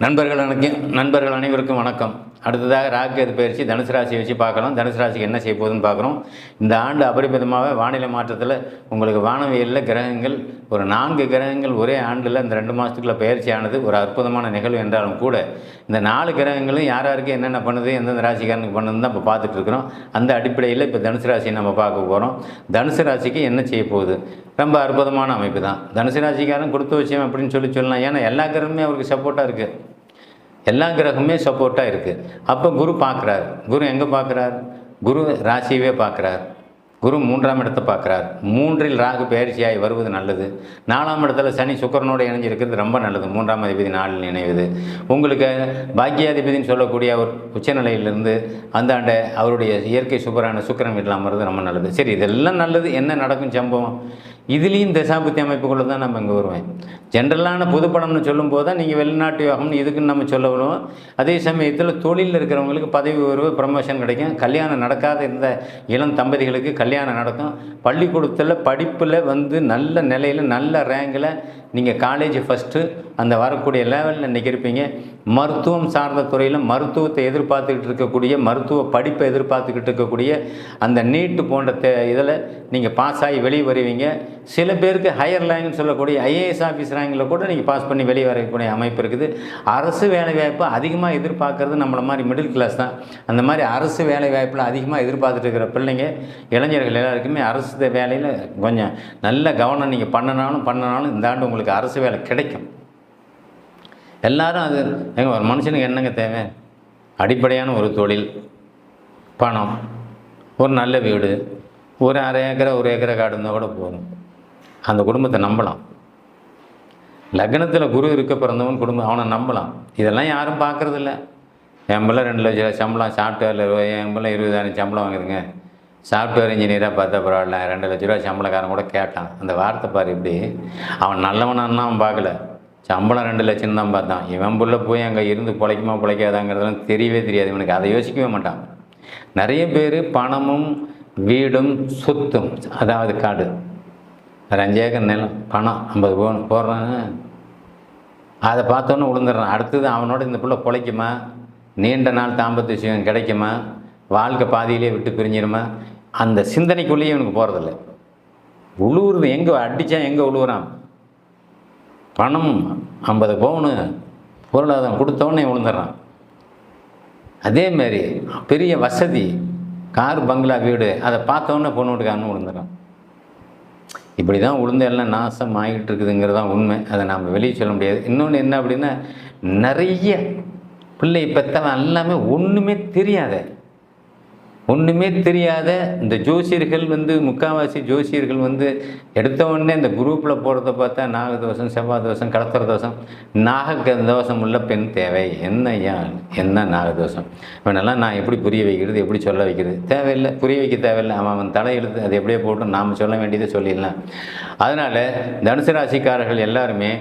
நண்பர்கள் அனைவருக்கும் வணக்கம். அடுத்ததாக ராகு பயிற்சி தனுசு ராசியை வச்சு பார்க்கலாம். தனுசு ராசிக்கு என்ன செய்ய போகுதுன்னு பார்க்குறோம். இந்த ஆண்டு அபரிமிதமாக வானிலை மாற்றத்தில் உங்களுக்கு வானவியலில் கிரகங்கள் ஒரு 4 கிரகங்கள் ஒரே ஆண்டில் இந்த 2 மாதத்துக்குள்ள பயிற்சியானது ஒரு அற்புதமான நிகழ்வு என்றாலும் கூட இந்த 4 கிரகங்களும் யாருக்கு என்னென்ன பண்ணுது, எந்தெந்த ராசிக்காரனுக்கு பண்ணுதுன்னு தான் இப்போ பார்த்துட்ருக்குறோம். அந்த அடிப்படையில் இப்போ தனுசு ராசியை நம்ம பார்க்க போகிறோம். தனுசு ராசிக்கு என்ன செய்ய போகுது? ரொம்ப அற்புதமான அமைப்பு தான். தனுசு ராசிக்காரன் கொடுத்து வச்சேன் அப்படின்னு சொல்லலாம். ஏன்னா எல்லா கிரகமே அவருக்கு சப்போர்ட்டாக இருக்குது. எல்லா கிரகமே சப்போர்ட்டாக இருக்குது. அப்போ குரு பார்க்குறார். குரு எங்கே பார்க்குறார்? குரு ராசியவே பார்க்குறார். குரு 3ஆம் இடத்தை பார்க்குறார். 3இல் ராகு பயிற்சியாகி வருவது நல்லது. 4ஆம் இடத்துல சனி சுக்கிரனோடு இணைஞ்சிருக்கிறது ரொம்ப நல்லது. 3ஆம் அதிபதி 4இல் இணைவது உங்களுக்கு பாக்கியாதிபதினு சொல்லக்கூடிய ஒரு உச்சநிலையிலிருந்து அந்த ஆண்டை அவருடைய இயற்கை சுபரான சுக்கிரன் வீட்டில் அமர்றது ரொம்ப நல்லது. சரி, இதெல்லாம் நல்லது. என்ன நடக்கும் சம்பவம்? இதுலேயும் தசாபுத்தி அமைப்புக்குள்ளே தான் நம்ம இங்கே வருவேன். ஜென்ரலான பொதுப்படம்னு சொல்லும்போது தான் நீங்கள் வெளிநாட்டு யோகம்னு இதுக்குன்னு நம்ம சொல்ல வருவோம். அதே சமயத்தில் தொழிலில் இருக்கிறவங்களுக்கு பதவி உயர்வு, ப்ரமோஷன் கிடைக்கும். கல்யாணம் நடக்காத இந்த இளம் தம்பதிகளுக்கு கல்யாணம் நடக்கும். பள்ளிக்கூடத்தில் படிப்பில் நல்ல நிலையில் நல்ல ரேங்கில் நீங்கள் காலேஜ் ஃபஸ்ட்டு அந்த வரக்கூடிய லெவலில் இன்றைக்கி இருப்பீங்க. மருத்துவம் சார்ந்த துறையில் மருத்துவத்தை எதிர்பார்த்துக்கிட்டு இருக்கக்கூடிய, மருத்துவ படிப்பை எதிர்பார்த்துக்கிட்டு இருக்கக்கூடிய அந்த நீட்டு போன்ற இதில் நீங்கள் பாஸ் ஆகி வெளியே வருவீங்க. சில பேருக்கு ஹையர் ரேங்க்னு சொல்லக்கூடிய ஐஏஎஸ் ஆஃபீஸ் ரேங்கில் கூட நீங்கள் பாஸ் பண்ணி வெளியே வரக்கூடிய அமைப்பு இருக்குது. அரசு வேலைவாய்ப்பு அதிகமாக எதிர்பார்க்கறது நம்மளை மாதிரி மிடில் கிளாஸ் தான். அந்த மாதிரி அரசு வேலைவாய்ப்பில் அதிகமாக எதிர்பார்த்துட்டு இருக்கிற பிள்ளைங்க, இளைஞர்கள் எல்லாருக்குமே அரசு வேலையில் கொஞ்சம் நல்ல கவனம் நீங்கள் பண்ணனாலும் இந்த ஆண்டு உங்களுக்கு அரசு வேலை கிடைக்கும். எல்லாரும் அது ஒரு மனுஷனுக்கு என்னங்க தேவை? அடிப்படையான ஒரு தொழில், பணம், ஒரு நல்ல வீடு, ஒரு அரை ஏக்கரை 1 ஏக்கரை காடு இருந்தால் கூட போதும். அந்த குடும்பத்தை நம்பலாம். லக்னத்தில் குரு இருக்க பிறந்தவன் குடும்பம் அவனை நம்பலாம். இதெல்லாம் யாரும் பார்க்குறதில்ல. என் பிள்ளை 2 லட்ச ரூபா சம்பளம், சாஃப்ட்வேரில் என் பிள்ளை 20,000 சம்பளம் வாங்குதுங்க. சாஃப்ட்வேர் இன்ஜினியராக பார்த்தா பரவாயில்ல, 2 லட்ச ரூபா சம்பளக்காரன் கூட கேட்டான். அந்த வார்த்தை பாரு இப்படி. அவன் நல்லவனான்னு அவன் பார்க்கல, சம்பளம் 2 லட்சம் தான் பார்த்தான். இவன் புள்ள போய் அங்கே இருந்து பிழைக்குமா பிழைக்காதாங்கிறதுலாம் தெரியவே தெரியாது இவனுக்கு. அதை யோசிக்கவே மாட்டான். நிறைய பேர் பணமும் வீடும் சொத்தும், அதாவது காடு, ஒரு 5 ஏக்கர் நிலம், பணம் 50 பவுன் போடுறாங்க. அதை பார்த்தோன்னே விழுந்துடுறான். அடுத்தது அவனோட இந்த பிள்ளை பிழைக்குமா, நீண்ட நாள் தாம்பத்திய விஷயம் கிடைக்குமா, வாழ்க்கை பாதியிலே விட்டு பிரிஞ்சிருமா, அந்த சிந்தனைக்குள்ளேயே இவனுக்கு போகிறதில்ல. உழுவுறது எங்கே அடித்தா எங்கே உழுவுறான்? பணம் 50 பவுனு பொருளாதாரம் கொடுத்தவொடனே விழுந்துடுறான். அதேமாரி பெரிய வசதி, கார், பங்களா, வீடு, அதை பார்த்தோன்னே பொண்ணு வீட்டுக்காரன்னு விழுந்துடுறான். இப்படி தான் உளுந்து எல்லாம் நாசம் ஆகிட்டு இருக்குதுங்கிறது தான் உண்மை. அதை நாம் வெளியே சொல்ல முடியாது. இன்னொன்று என்ன அப்படின்னா, நிறைய பிள்ளை பெற்றவன் எல்லாமே ஒன்றுமே தெரியாத இந்த ஜோசியர்கள் முக்கால்வாசி ஜோசியர்கள் எடுத்த உடனே இந்த குரூப்பில் போகிறத பார்த்தா நாகதோஷம், செவ்வாய் தோஷம், கலத்திர தோஷம், தோஷம் உள்ள பெண் தேவை. என்ன நாகதோஷம்? இவனெல்லாம் நான் எப்படி புரிய வைக்கிறது, எப்படி சொல்ல வைக்கிறது? தேவையில்லை, புரிய வைக்க தேவையில்லை. அவன் தலையெழுத்து அது எப்படியே போட்டு நாம் சொல்ல வேண்டியதை சொல்லிடலாம். அதனால் தனுசு ராசிக்காரர்கள் எல்லாருமே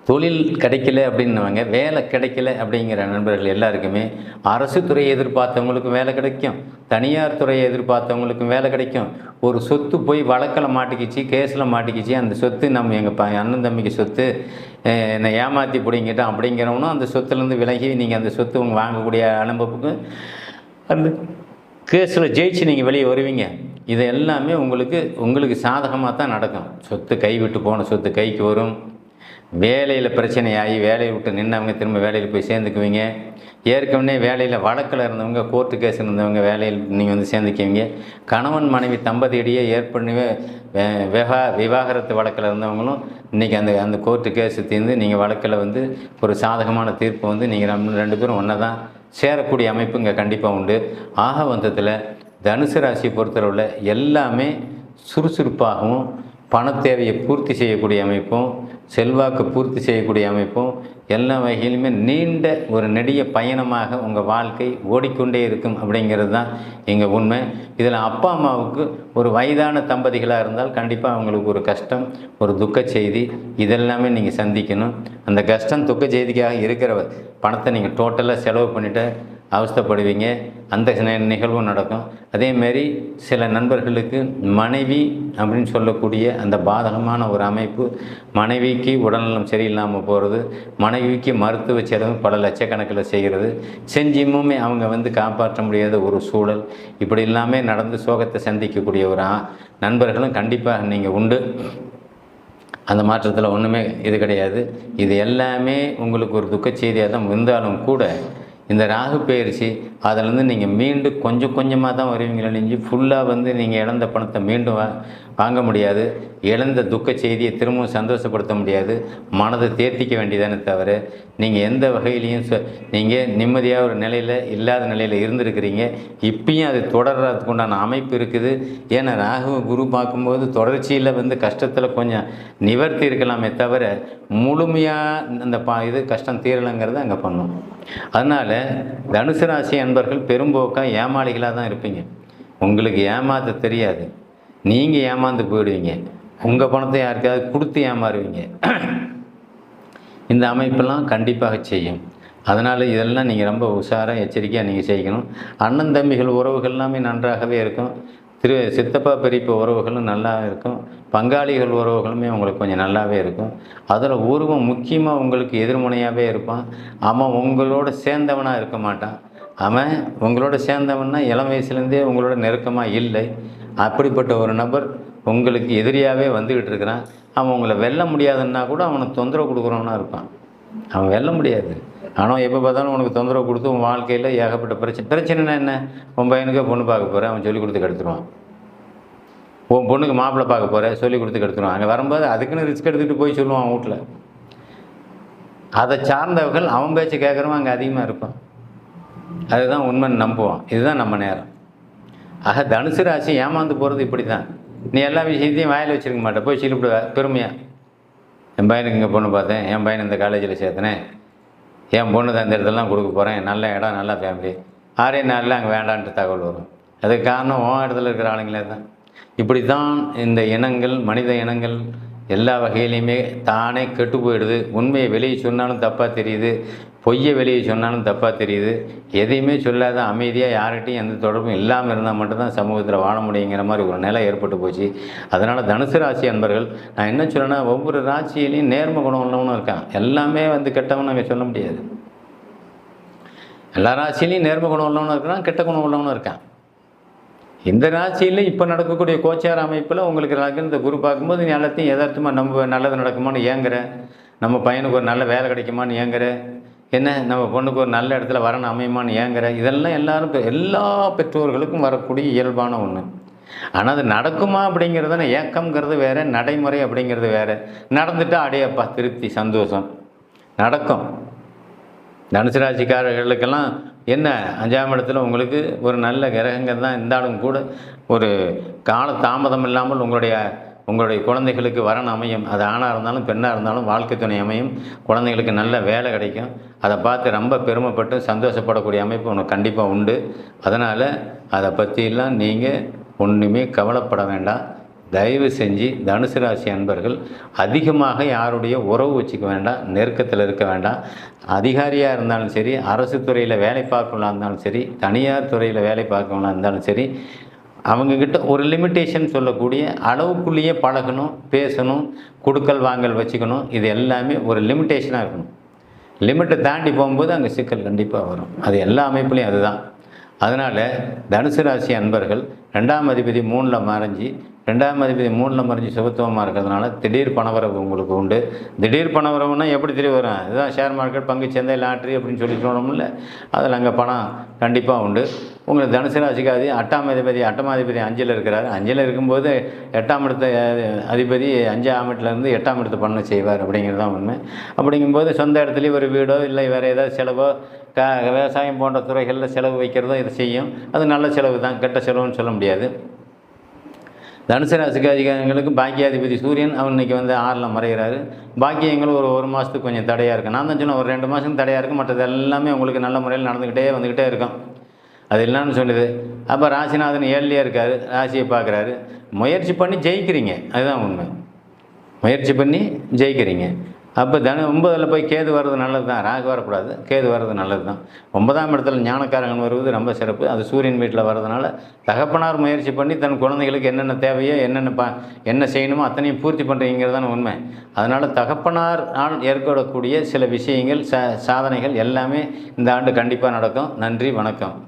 தொழில் கிடைக்கல அப்படின்னவங்க, வேலை கிடைக்கல அப்படிங்கிற நண்பர்கள் எல்லாருக்குமே அரசு துறையை எதிர்பார்த்தவங்களுக்கும் வேலை கிடைக்கும், தனியார் துறையை எதிர்பார்த்தவங்களுக்கும் வேலை கிடைக்கும். ஒரு சொத்து போய் வழக்கில் மாட்டிக்கிச்சு, கேஸில் மாட்டிக்கிச்சு, அந்த சொத்து நம்ம எங்கள் அண்ணன் தம்பிக்கு சொத்து, என்னை ஏமாற்றி பிடிங்கிட்டோம் அப்படிங்கிறவனும் அந்த சொத்துலேருந்து விலகி நீங்கள் அந்த சொத்து உங்கள் வாங்கக்கூடிய அனுபவத்துக்கு அந்த கேஸில் ஜெயிச்சு நீங்கள் வெளியே வருவீங்க. இது எல்லாமே உங்களுக்கு சாதகமாக தான் நடக்கும். சொத்து கைவிட்டு போன சொத்து கைக்கு வரும். வேலையில் பிரச்சனையாகி வேலையை விட்டு நின்றவங்க திரும்ப வேலையில் போய் சேர்ந்துக்குவீங்க. ஏற்கனவே வேலையில் வழக்கில் இருந்தவங்க, கோர்ட்டு கேஸ் இருந்தவங்க வேலையில் நீங்கள் சேர்ந்துக்குவீங்க. கணவன் மனைவி தம்பதியிடையே ஏற்கனவே விவாகரத்து வழக்கில் இருந்தவங்களும் இன்றைக்கி அந்த கோர்ட்டு கேஸு தீர்ந்து நீங்கள் வழக்கில் ஒரு சாதகமான தீர்ப்பு நீங்கள் 2 பேரும் ஒன்றா தான் சேரக்கூடிய அமைப்பு இங்கே கண்டிப்பாக உண்டு. ஆக வந்தத்தில் தனுசு ராசியை பொறுத்தளவில் எல்லாமே சுறுசுறுப்பாகவும், பணத்தேவையை பூர்த்தி செய்யக்கூடிய அமைப்பும், செல்வாக்கு பூர்த்தி செய்யக்கூடிய அமைப்பும், எல்லா வகையிலுமே நீண்ட ஒரு நெடிய பயணமாக உங்கள் வாழ்க்கை ஓடிக்கொண்டே இருக்கும் அப்படிங்கிறது தான் எங்கள் உண்மை. இதில் அப்பா அம்மாவுக்கு ஒரு வயதான தம்பதிகளாக இருந்தால் கண்டிப்பாக அவங்களுக்கு ஒரு கஷ்டம், ஒரு துக்க செய்தி, இதெல்லாமே நீங்கள் சந்திக்கணும். அந்த கஷ்டம் துக்க செய்திக்காக இருக்கிற பணத்தை நீங்கள் டோட்டலாக செலவு பண்ணிவிட்டு அவஸ்தைப்படுவீங்க. அந்த நிகழ்வும் நடக்கும். அதேமாரி சில நண்பர்களுக்கு மனைவி அப்படின்னு சொல்லக்கூடிய அந்த பாதகமான ஒரு அமைப்பு, மனைவிக்கு உடல்நலம் சரியில்லாமல் போகிறது, மனைவிக்கு மருத்துவ செலவு பல லட்சக்கணக்கில் செய்கிறது, செஞ்சுமே அவங்க காப்பாற்ற முடியாத ஒரு சூழல், இப்படி எல்லாமே நடந்து சோகத்தை சந்திக்கக்கூடிய ஒரு நண்பர்களும் கண்டிப்பாக நீங்கள் உண்டு. அந்த மாற்றத்தில் ஒன்றுமே இது கிடையாது. இது எல்லாமே உங்களுக்கு ஒரு துக்கச் செய்தியாக தான் இருந்தாலும் கூட, இந்த ராகு பெயர்ச்சி அதிலேருந்து நீங்கள் மீண்டும் கொஞ்சம் கொஞ்சமாக தான் வருவீங்களே ஒழிஞ்சு ஃபுல்லாக நீங்கள் இழந்த பணத்தை மீண்டும் வாங்க முடியாது. இழந்த துக்க செய்தியை திரும்பவும் சந்தோஷப்படுத்த முடியாது. மனதை தேர்த்திக்க வேண்டியதானே தவிர, நீங்கள் எந்த வகையிலையும் நீங்கள் நிம்மதியாக ஒரு நிலையில் இல்லாத நிலையில் இருந்திருக்கிறீங்க. இப்பயும் அது தொடர்றதுக்கு உண்டான அமைப்பு இருக்குது. ஏன்னா ராகு குரு பார்க்கும்போது தொடர்ச்சியில் கஷ்டத்தில் கொஞ்சம் நிவர்த்தி இருக்கலாமே தவிர, முழுமையாக அந்த இது கஷ்டம் தீரலைங்கிறத அங்கே பண்ணும். அதனால் தனுசு ராசி அன்பர்கள் பெரும்போக்காக ஏமாளிகளாக தான் இருப்பீங்க. உங்களுக்கு ஏமாற்ற தெரியாது. நீங்கள் ஏமாந்து போயிடுவீங்க. உங்கள் பணத்தை யாருக்காவது கொடுத்து ஏமாறுவீங்க. இந்த அமைப்பெல்லாம் கண்டிப்பாக செய்யும். அதனால் இதெல்லாம் நீங்கள் ரொம்ப உஷாராக எச்சரிக்கையாக நீங்கள் செய்யணும். அண்ணன் தம்பிகள் உறவுகள் எல்லாமே நன்றாகவே இருக்கும். சித்தப்பா பெரியப்பா உறவுகளும் நல்லா இருக்கும். பங்காளிகள் உறவுகளுமே உங்களுக்கு கொஞ்சம் நல்லாவே இருக்கும். அதில் ஒருவன் முக்கியமாக உங்களுக்கு எதிர்முனையாகவே இருப்பான். அவன் உங்களோட சேர்ந்தவனாக இருக்க மாட்டான். அவன் உங்களோட சேர்ந்தவன்னா இளம் வயசுலேருந்தே உங்களோட நெருக்கமாக இல்லை. அப்படிப்பட்ட ஒரு நபர் உங்களுக்கு எதிரியாகவே வந்துக்கிட்டு இருக்கிறான். அவன் உங்களை வெல்ல முடியாதுன்னா கூட அவனுக்கு தொந்தரவு கொடுக்குறவனா இருப்பான். அவன் வெல்ல முடியாது. ஆனால் எப்போ பார்த்தாலும் உனக்கு தொந்தரவு கொடுத்து உன் வாழ்க்கையில் ஏகப்பட்ட பிரச்சனைனா என்ன? உன் பையனுக்கு பொண்ணு பார்க்க போகிறேன், அவன் சொல்லி கொடுத்து கெடுத்துருவான். உன் பொண்ணுக்கு மாப்பிள்ளை பார்க்க போகிறேன், சொல்லி கொடுத்து கெடுத்துருவான். அங்கே வரும்போது அதுக்குன்னு ரிஸ்க் எடுத்துகிட்டு போய் சொல்லுவான் அவன் வீட்டில். அதை சார்ந்தவர்கள் அவன் பேச்சு கேட்குறவன் அங்கே அதிகமாக இருப்பான். அதுதான் உண்மைன்னு நம்புவான். இதுதான் நம்ம நேரம். ஆக தனுசு ராசி ஏமாந்து போகிறது இப்படி தான். நீ எல்லா விஷயத்தையும் வாயில் வச்சுருக்க மாட்டேன், போய் சொல்லிவிடுவ பெருமையாக. என் பையனுக்கு இங்கே பொண்ணு பார்த்தேன், என் பையன் இந்த காலேஜில் சேர்த்தனேன், என் பொண்ணு தான் இந்த இடத்துலலாம் கொடுக்க போகிறேன், நல்ல இடம் நல்ல ஃபேமிலி, 6 நாளில் அங்கே வேண்டான்ட்டு தகவல் வரும். அதுக்கு காரணம் உன் இடத்துல இருக்கிற ஆளுங்களே தான். இப்படி தான் இந்த இனங்கள், மனித இனங்கள் எல்லா வகையிலையுமே தானே கெட்டு போயிடுது. உண்மையை வெளியே சொன்னாலும் தப்பாக தெரியுது, பொய்யை வெளியே சொன்னாலும் தப்பாக தெரியுது. எதையுமே சொல்லாத அமைதியாக யார்கிட்டையும் எந்த தொடர்பும் இல்லாமல் இருந்தால் மட்டும்தான் சமூகத்தில் வாழ முடியுங்கிற மாதிரி ஒரு நிலை ஏற்பட்டு போச்சு. அதனால் தனுசு ராசி அன்பர்கள், நான் என்ன சொல்கிறேன்னா, ஒவ்வொரு ராசியிலையும் நேர்ம குணம் உள்ளவனும் இருக்கான். எல்லாமே கெட்டவன் நாங்கள் சொல்ல முடியாது. எல்லா ராசியிலையும் நேர்ம குணம் உள்ளவனும் இருக்கிறான், கெட்ட குணம் உள்ளவனும் இருக்கான். இந்த ராசியில் இப்போ நடக்கக்கூடிய கோச்சார அமைப்பில் உங்களுக்கு இந்த குரு பார்க்கும்போது நீ எல்லாத்தையும் எதார்த்தமாக நம்ம நல்லது நடக்குமான்னு ஏங்குற, நம்ம பையனுக்கு ஒரு நல்ல வேலை கிடைக்குமான்னு ஏங்குற, என்ன நம்ம பொண்ணுக்கு ஒரு நல்ல இடத்துல வரணும் அமையுமான்னு ஏங்குற, இதெல்லாம் எல்லா பெற்றோர்களுக்கும் வரக்கூடிய இயல்பான ஒன்று. ஆனால் அது நடக்குமா அப்படிங்கிறத ஏக்கம்ங்கிறது வேறு, நடைமுறை அப்படிங்கிறது வேறு. நடந்துட்டால் அடையப்பா திருப்தி சந்தோஷம் நடக்கும். தனுசு ராசிக்காரர்களுக்கெல்லாம் என்ன 5ஆம் இடத்துல உங்களுக்கு ஒரு நல்ல கிரகங்கள் தான் இருந்தாலும் கூட ஒரு கால தாமதம் இல்லாமல் உங்களுடைய குழந்தைகளுக்கு வரன் அமையும். அது ஆணாக இருந்தாலும் பெண்ணாக இருந்தாலும் வாழ்க்கை துணை அமையும். குழந்தைகளுக்கு நல்ல வேலை கிடைக்கும். அதை பார்த்து ரொம்ப பெருமைப்பட்டு சந்தோஷப்படக்கூடிய அமைப்பு உனக்கு கண்டிப்பாக உண்டு. அதனால் அதை பற்றியெல்லாம் நீங்கள் ஒன்றுமே கவலைப்பட வேண்டாம். தயவு செஞ்சு தனுசு ராசி அன்பர்கள் அதிகமாக யாருடைய உறவு வச்சுக்க வேண்டாம், நெருக்கத்தில் இருக்க வேண்டாம். அதிகாரியாக இருந்தாலும் சரி, அரசு துறையில் வேலை பார்க்கலாம் இருந்தாலும் சரி, தனியார் துறையில் வேலை பார்க்கலாம் இருந்தாலும் சரி, அவங்கக்கிட்ட ஒரு லிமிட்டேஷன் சொல்லக்கூடிய அளவுக்குள்ளேயே பழகணும், பேசணும், கொடுக்கல் வாங்கல் வச்சுக்கணும். இது எல்லாமே ஒரு லிமிட்டேஷனாக இருக்கணும். லிமிட்டை தாண்டி போகும்போது அங்கே சிக்கல் கண்டிப்பாக வரும். அது எல்லா அமைப்புலேயும் அதுதான். அதனால் தனுசு ராசி அன்பர்கள் 2ஆம் அதிபதி 3ல் மறைஞ்சி 2ஆம் அதிபதி 3ல் மறைஞ்சி சுபத்துவமாக இருக்கிறதுனால திடீர் பணவரவு உங்களுக்கு உண்டு. திடீர் பணவரவுன்னா எப்படி திடீர் வரும்? இதுதான் ஷேர் மார்க்கெட், பங்கு சந்தை, லாட்ரி அப்படின்னு சொல்லி சொல்லணும்ல. அதில் அங்கே பணம் கண்டிப்பாக உண்டு. உங்களுக்கு தனுசு ராசிக்காதி 8ஆம் அதிபதி 5ல் இருக்கிறார். 5ல் இருக்கும்போது 8ஆம் இடத்த அதிபதி 5ஆம் இடத்துலேருந்து 8ஆம் இடத்தை பண்ண செய்வார் அப்படிங்கிறது தான் உண்மை. அப்படிங்கும்போது சொந்த இடத்துலேயே ஒரு வீடோ இல்லை வேறு ஏதாவது செலவோ விவசாயம் போன்ற துறைகளில் செலவு வைக்கிறதோ இதை செய்யும். அது நல்ல செலவு தான், கெட்ட செலவுன்னு சொல்ல முடியாது. தனுசு ராசிக்காதிகாரங்களுக்கு பாக்கியாதிபதி சூரியன் அவர் இன்றைக்கி 6ல் மறைகிறாரு. பாக்கியங்கள் ஒரு மாதத்துக்கு கொஞ்சம் தடையாக இருக்குது. நான் தான் சொன்னேன், ஒரு 2 மாதத்துக்கு தடையாக இருக்குது. மற்றது எல்லாமே உங்களுக்கு நல்ல முறையில் வந்துக்கிட்டே இருக்கும். அது இல்லைன்னு சொல்லுது. அப்போ ராசிநாதன் 7லேயே இருக்கார், ராசியை பார்க்குறாரு. முயற்சி பண்ணி ஜெயிக்கிறீங்க, அதுதான் உண்மை. முயற்சி பண்ணி ஜெயிக்கிறீங்க. அப்போ 9ல் போய் கேது வர்றது நல்லது தான். ராகு வரக்கூடாது, கேது வர்றது நல்லது தான். 9ஆம் இடத்துல ஞானக்காரகன் வருவது ரொம்ப சிறப்பு. அது சூரியன் வீட்டில் வர்றதுனால தகப்பனார் முயற்சி பண்ணி தன் குழந்தைகளுக்கு என்னென்ன தேவையோ, என்ன செய்யணுமோ அத்தனையும் பூர்த்தி பண்ணுறீங்கிறது தானே உண்மை. அதனால் தகப்பனாரால் ஏற்படக்கூடிய சில விஷயங்கள், சாதனைகள் எல்லாமே இந்த ஆண்டு கண்டிப்பாக நடக்கும். நன்றி, வணக்கம்.